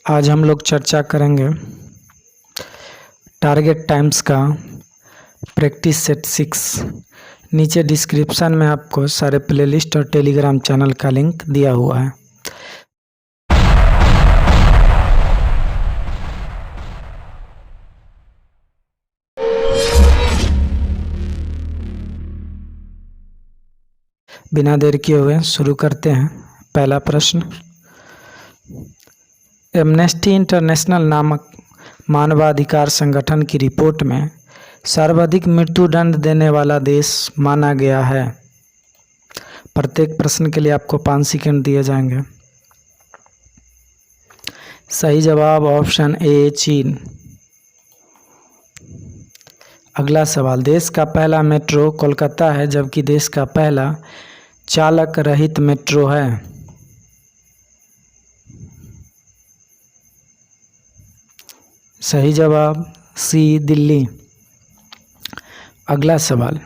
आज हम लोग चर्चा करेंगे टारगेट टाइम्स का प्रैक्टिस सेट 6। नीचे डिस्क्रिप्शन में आपको सारे प्लेलिस्ट और टेलीग्राम चैनल का लिंक दिया हुआ है। बिना देर किए हुए शुरू करते हैं। पहला प्रश्न, एमनेस्टी इंटरनेशनल नामक मानवाधिकार संगठन की रिपोर्ट में सर्वाधिक मृत्युदंड देने वाला देश माना गया है। प्रत्येक प्रश्न के लिए आपको 5 सेकंड दिए जाएंगे। सही जवाब ऑप्शन ए चीन। अगला सवाल, देश का पहला मेट्रो कोलकाता है जबकि देश का पहला चालक रहित मेट्रो है। सही जवाब सी दिल्ली। अगला सवाल,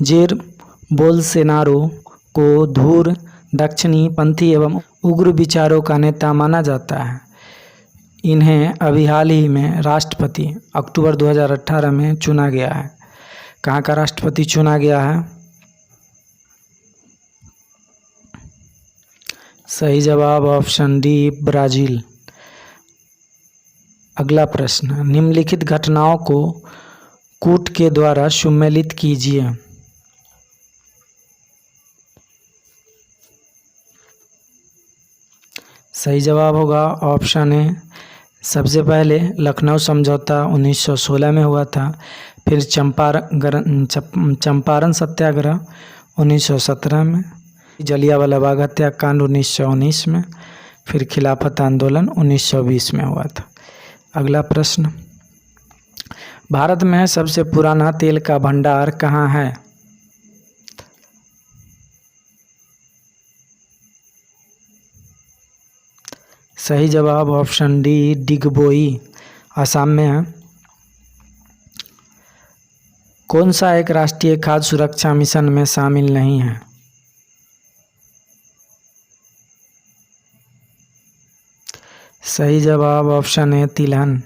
जेर बोल्सोनारो को धूर दक्षिणी पंथी एवं उग्र विचारों का नेता माना जाता है। इन्हें अभी हाल ही में राष्ट्रपति अक्टूबर 2018 में चुना गया है। कहाँ का राष्ट्रपति चुना गया है? सही जवाब ऑप्शन डी ब्राजील। अगला प्रश्न, निम्नलिखित घटनाओं को कूट के द्वारा सुमेलित कीजिए। सही जवाब होगा ऑप्शन ए। सबसे पहले लखनऊ समझौता 1916 में हुआ था, फिर चंपारण सत्याग्रह 1917 में, जलियांवाला बाग हत्याकांड 1919 में, फिर खिलाफत आंदोलन 1920 में हुआ था। अगला प्रश्न, भारत में सबसे पुराना तेल का भंडार कहाँ है? सही जवाब ऑप्शन डी डिगबोई, असम में है। कौन सा एक राष्ट्रीय खाद्य सुरक्षा मिशन में शामिल नहीं है? सही जवाब ऑप्शन ए तिलहन।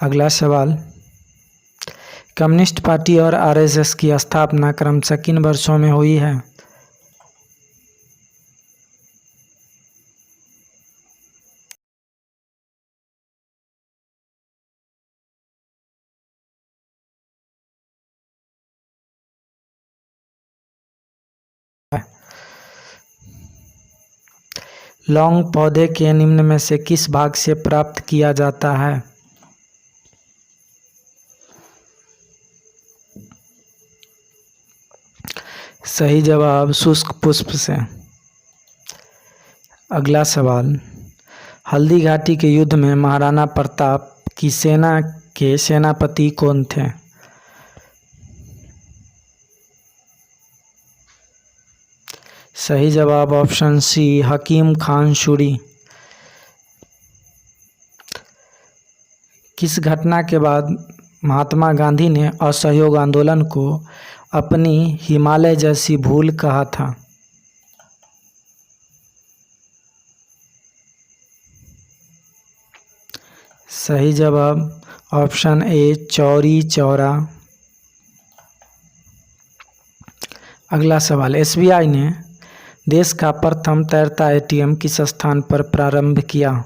अगला सवाल, कम्युनिस्ट पार्टी और आरएसएस की स्थापना क्रमशः किन वर्षों में हुई है? लौंग पौधे के निम्न में से किस भाग से प्राप्त किया जाता है? सही जवाब शुष्क पुष्प से। अगला सवाल, हल्दी घाटी के युद्ध में महाराणा प्रताप की सेना के सेनापति कौन थे? सही जवाब ऑप्शन सी हकीम खान सूरी। किस घटना के बाद महात्मा गांधी ने असहयोग आंदोलन को अपनी हिमालय जैसी भूल कहा था? सही जवाब ऑप्शन ए चौरी चौरा। अगला सवाल, एसबीआई ने देश का प्रथम तैरता एटीएम किस स्थान पर प्रारंभ किया?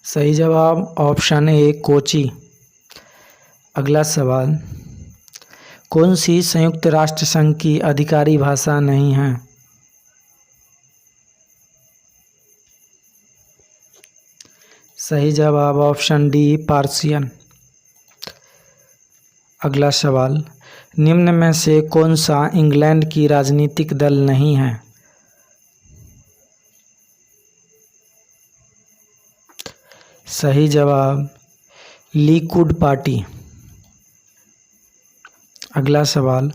सही जवाब ऑप्शन ए कोची। अगला सवाल, कौन सी संयुक्त राष्ट्र संघ की आधिकारिक भाषा नहीं है? सही जवाब ऑप्शन डी पार्सियन। अगला सवाल, निम्न में से कौन सा इंग्लैंड की राजनीतिक दल नहीं है? सही जवाब लिकुड पार्टी। अगला सवाल,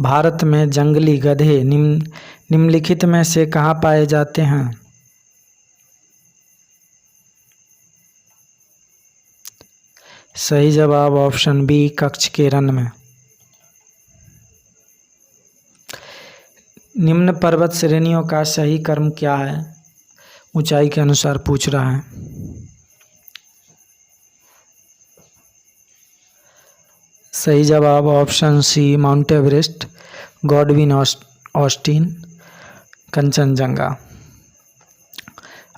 भारत में जंगली गधे निम्नलिखित में से कहाँ पाए जाते हैं? सही जवाब ऑप्शन बी कच्छ के रण में। निम्न पर्वत श्रेणियों का सही क्रम क्या है? ऊंचाई के अनुसार पूछ रहा है। सही जवाब option C Mount Everest, Godwin Austen, Kanchenjunga.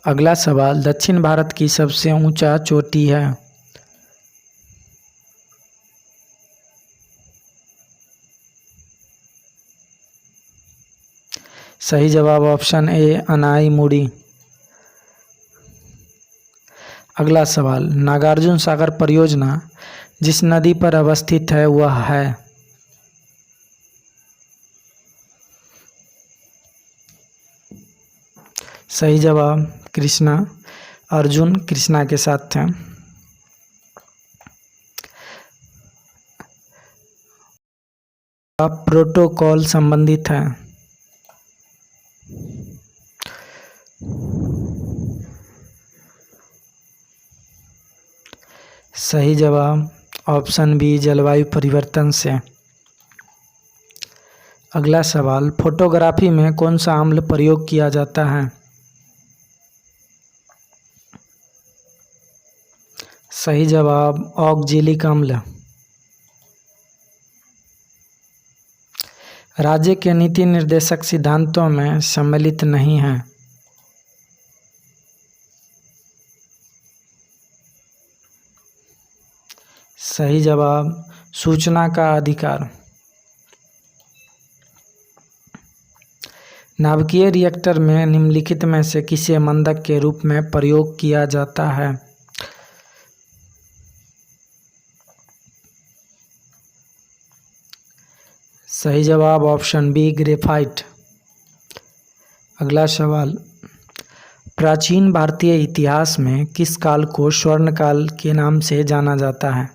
अगला सवाल, दक्षिण भारत की सबसे ऊंचा चोटी है? सही जवाब ऑप्शन ए अनाई मुड़ी। अगला सवाल, नागार्जुन सागर परियोजना जिस नदी पर अवस्थित है वह है? सही जवाब कृष्णा। अर्जुन कृष्णा के साथ थे। प्रोटोकॉल संबंधित है? सही जवाब ऑप्शन बी जलवायु परिवर्तन से। अगला सवाल, फोटोग्राफी में कौन सा अम्ल प्रयोग किया जाता है? सही जवाब ऑक्जेलिक अम्ल। राज्य के नीति निर्देशक सिद्धांतों में सम्मिलित नहीं है? सही जवाब सूचना का अधिकार। नाभिकीय रिएक्टर में निम्नलिखित में से किसे मंदक के रूप में प्रयोग किया जाता है? सही जवाब ऑप्शन बी ग्रेफाइट। अगला सवाल, प्राचीन भारतीय इतिहास में किस काल को स्वर्ण काल के नाम से जाना जाता है?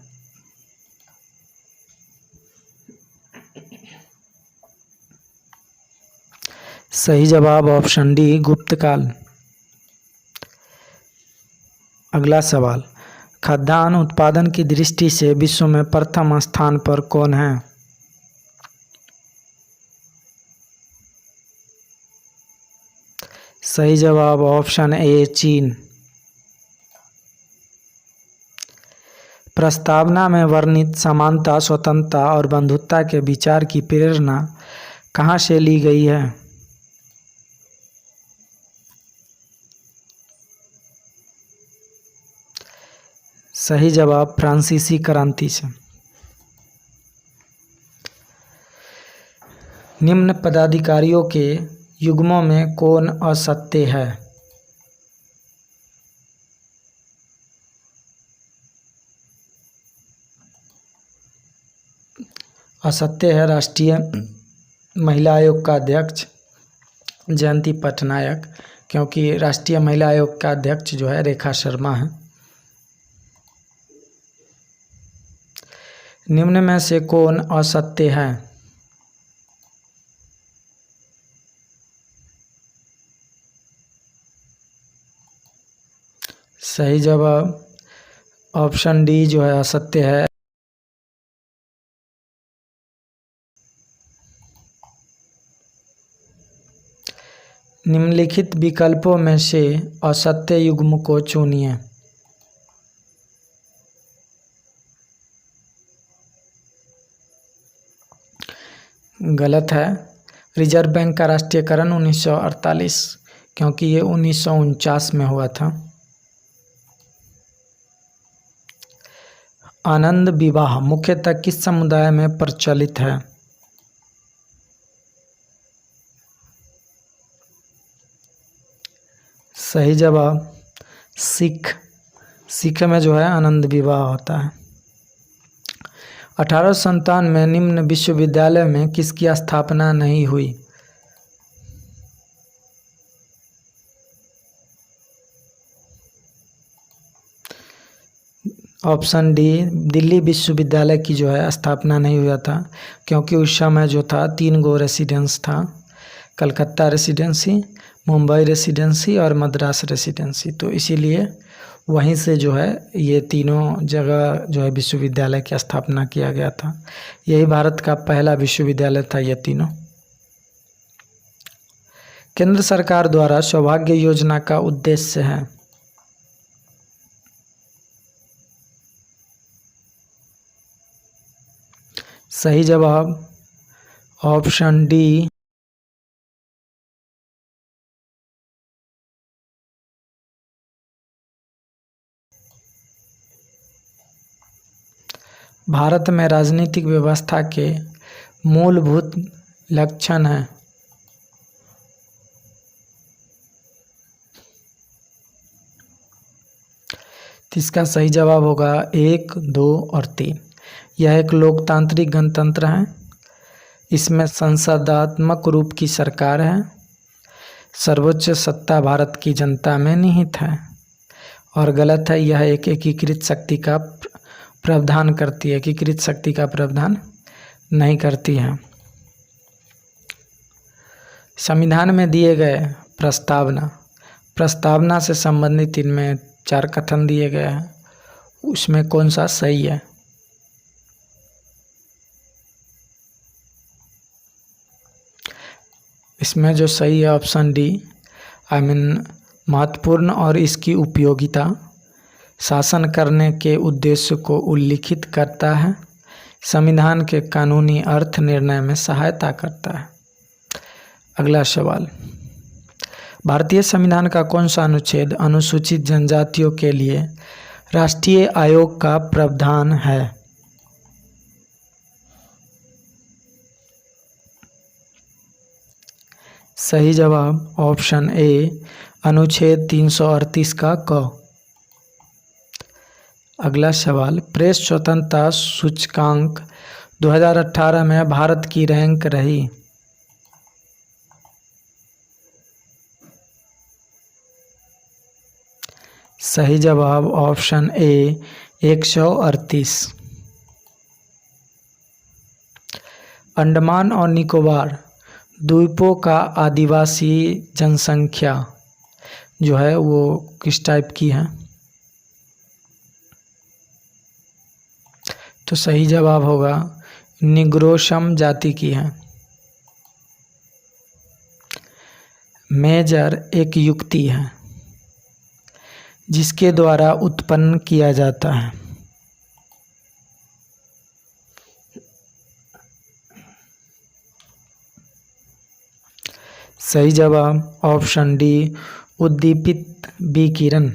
सही जवाब ऑप्शन डी गुप्त काल। अगला सवाल, खाद्यान्न उत्पादन की दृष्टि से विश्व में प्रथम स्थान पर कौन है? सही जवाब ऑप्शन ए चीन। प्रस्तावना में वर्णित समानता, स्वतंत्रता और बंधुत्व के विचार की प्रेरणा कहाँ से ली गई है? सही जवाब फ्रांसीसी क्रांति से। निम्न पदाधिकारियों के युग्मों में कौन असत्य है? असत्य है राष्ट्रीय महिला आयोग का अध्यक्ष जयंती पटनायक, क्योंकि राष्ट्रीय महिला आयोग का अध्यक्ष जो है रेखा शर्मा है। निम्न में से कौन असत्य है? सही जवाब ऑप्शन डी जो है असत्य है। निम्नलिखित विकल्पों में से असत्य युग्म को चुनिए। गलत है। रिजर्व बैंक का राष्ट्रीयकरण 1948, क्योंकि ये 1949 में हुआ था। आनंद विवाह मुख्यतः किस समुदाय में प्रचलित है? सही जवाब सिख में जो है आनंद विवाह होता है। 1857 में निम्न विश्वविद्यालय में किसकी स्थापना नहीं हुई? ऑप्शन डी दिल्ली विश्वविद्यालय की जो है स्थापना नहीं हुआ था, क्योंकि उस समय जो था 3 गो रेसिडेंस था, कलकत्ता रेसिडेंसी, मुंबई रेसिडेंसी और मद्रास रेसिडेंसी। तो इसीलिए वहीं से जो है ये तीनों जगह जो है विश्वविद्यालय की स्थापना किया गया था। यही भारत का पहला विश्वविद्यालय था ये तीनों। केंद्र सरकार द्वारा सौभाग्य योजना का उद्देश्य है। सही जवाब ऑप्शन डी। भारत में राजनीतिक व्यवस्था के मूलभूत लक्षण हैं। इसका सही जवाब होगा 1, 2 और 3। यह एक लोकतांत्रिक गणतंत्र है। इसमें संसदात्मक रूप की सरकार है। सर्वोच्च सत्ता भारत की जनता में निहित है। और गलत है, यह एक एकीकृत शक्ति का प्रावधान करती है। एकीकृत शक्ति का प्रावधान नहीं करती है। संविधान में दिए गए प्रस्तावना से संबंधित इनमें 4 कथन दिए गए हैं। उसमें कौन सा सही है? इसमें जो सही है ऑप्शन डी, महत्वपूर्ण और इसकी उपयोगिता शासन करने के उद्देश्य को उल्लिखित करता है। संविधान के कानूनी अर्थ निर्णय में सहायता करता है। अगला सवाल, भारतीय संविधान का कौन सा अनुच्छेद अनुसूचित जनजातियों के लिए राष्ट्रीय आयोग का प्रावधान है? सही जवाब ऑप्शन ए, अनुच्छेद 338 का क। अगला सवाल, प्रेस स्वतंत्रता सूचकांक 2018 में भारत की रैंक रही। सही जवाब ऑप्शन ए, 138। अंडमान और निकोबार द्वीपों का आदिवासी जनसंख्या जो है वो किस टाइप की है? तो सही जवाब होगा निग्रोशम जाति की है। मेजर एक युक्ति है जिसके द्वारा उत्पन्न किया जाता है। सही जवाब ऑप्शन डी, उद्दीपित विकिरण।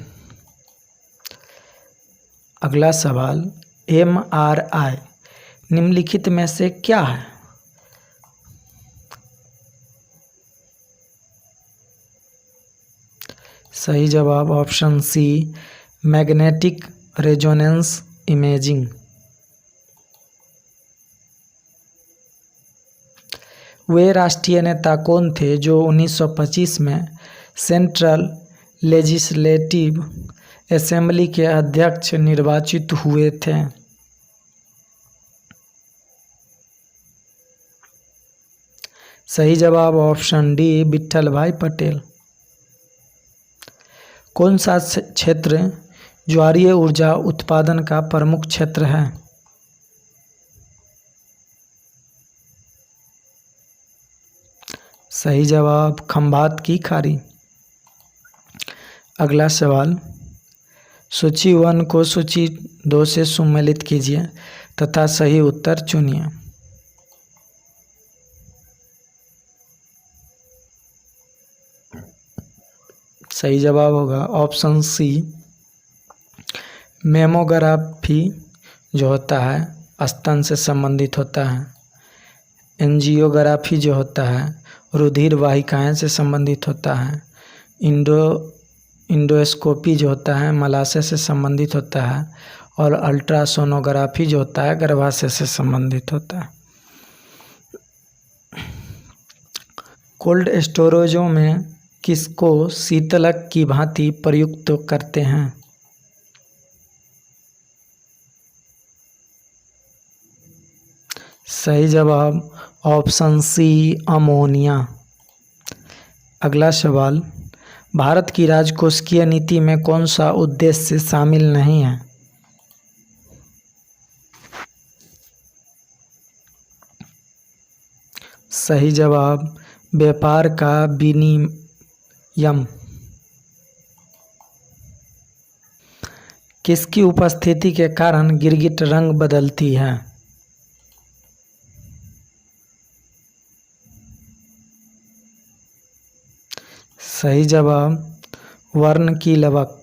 अगला सवाल, MRI निम्नलिखित में से क्या है? सही जवाब option C, magnetic resonance imaging. वे राष्ट्रीय नेता कौन थे जो 1925 में सेंट्रल लेजिस्लेटिव असेंबली के अध्यक्ष निर्वाचित हुए थे? सही जवाब ऑप्शन डी, विट्ठल भाई पटेल। कौन सा क्षेत्र ज्वारीय ऊर्जा उत्पादन का प्रमुख क्षेत्र है? सही जवाब खंभात की खाड़ी। अगला सवाल, सूची 1 को सूची 2 से सम्मिलित कीजिए तथा सही उत्तर चुनिए। सही जवाब होगा ऑप्शन सी, मेमोग्राफी जो होता है स्तन से संबंधित होता है। एंजियोग्राफी जो होता है रुधिर वाहिकाएं से संबंधित होता है। इंडोस्कोपी जो होता है मलाशय से संबंधित होता है। और अल्ट्रासोनोग्राफी जो होता है गर्भाशय से संबंधित होता है। कोल्ड स्टोरेजों में किसको शीतलक की भांति प्रयुक्त करते हैं? सही जवाब ऑप्शन सी, अमोनिया। अगला सवाल, भारत की राजकोषीय नीति में कौन सा उद्देश्य शामिल नहीं है? सही जवाब व्यापार का विनियम किसकी उपस्थिति के कारण गिरगिट रंग बदलती है? सही जवाब वर्ण की लवक।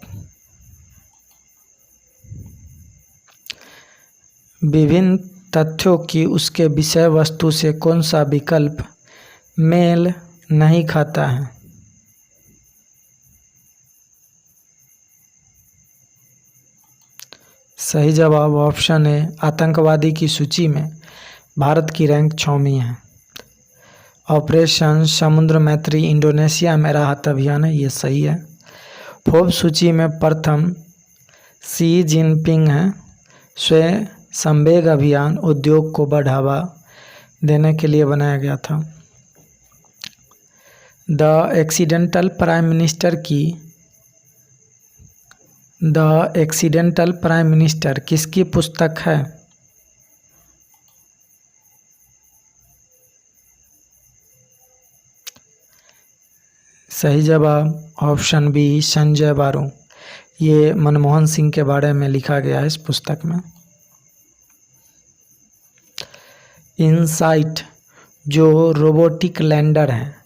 विभिन्न तथ्यों की उसके विषय वस्तु से कौन सा विकल्प मेल नहीं खाता है? सही जवाब ऑप्शन है आतंकवादी की सूची में भारत की रैंक 6वीं है। ऑपरेशन समुद्र मैत्री इंडोनेशिया में राहत अभियान है, ये सही है। फोर्ब्स सूची में प्रथम शी जिनपिंग है। स्वयं संवेग अभियान उद्योग को बढ़ावा देने के लिए बनाया गया था। द एक्सीडेंटल प्राइम मिनिस्टर किसकी पुस्तक है? सही जवाब ऑप्शन बी संजय बारू। ये मनमोहन सिंह के बारे में लिखा गया है इस पुस्तक में। इनसाइट जो रोबोटिक लैंडर है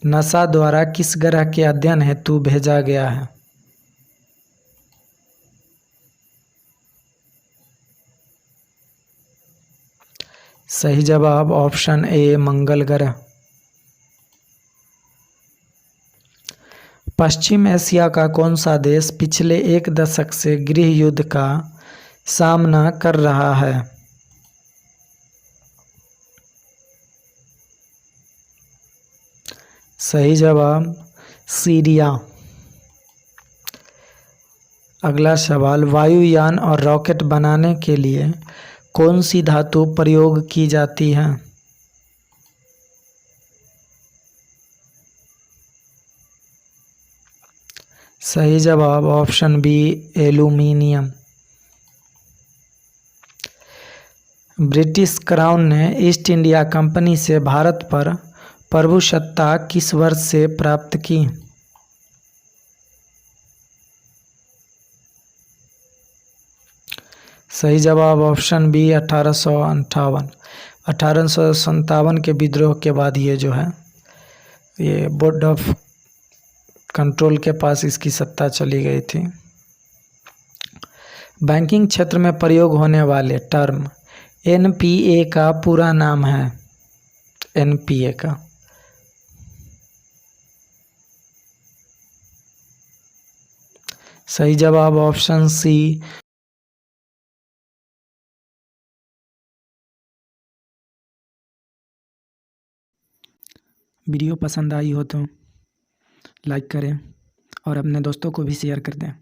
नासा द्वारा किस ग्रह के अध्ययन हेतु भेजा गया है? सही जवाब ऑप्शन ए मंगल ग्रह। पश्चिम एशिया का कौन सा देश पिछले 1 दशक से गृह युद्ध का सामना कर रहा है? सही जवाब सीरिया। अगला सवाल वायुयान और रॉकेट बनाने के लिए कौन सी धातु प्रयोग की जाती है? सही जवाब option B aluminium. British crown ने ईस्ट इंडिया कंपनी से भारत पर प्रभुसत्ता किस वर्ष से प्राप्त की? सही जवाब ऑप्शन बी 1858। 1857 के विद्रोह के बाद ये जो है ये बोर्ड ऑफ कंट्रोल के पास इसकी सत्ता चली गई थी। बैंकिंग क्षेत्र में प्रयोग होने वाले टर्म एनपीए का पूरा नाम है? एनपीए का सही जवाब ऑप्शन सी। वीडियो पसंद आई हो तो लाइक करें और अपने दोस्तों को भी शेयर कर दें।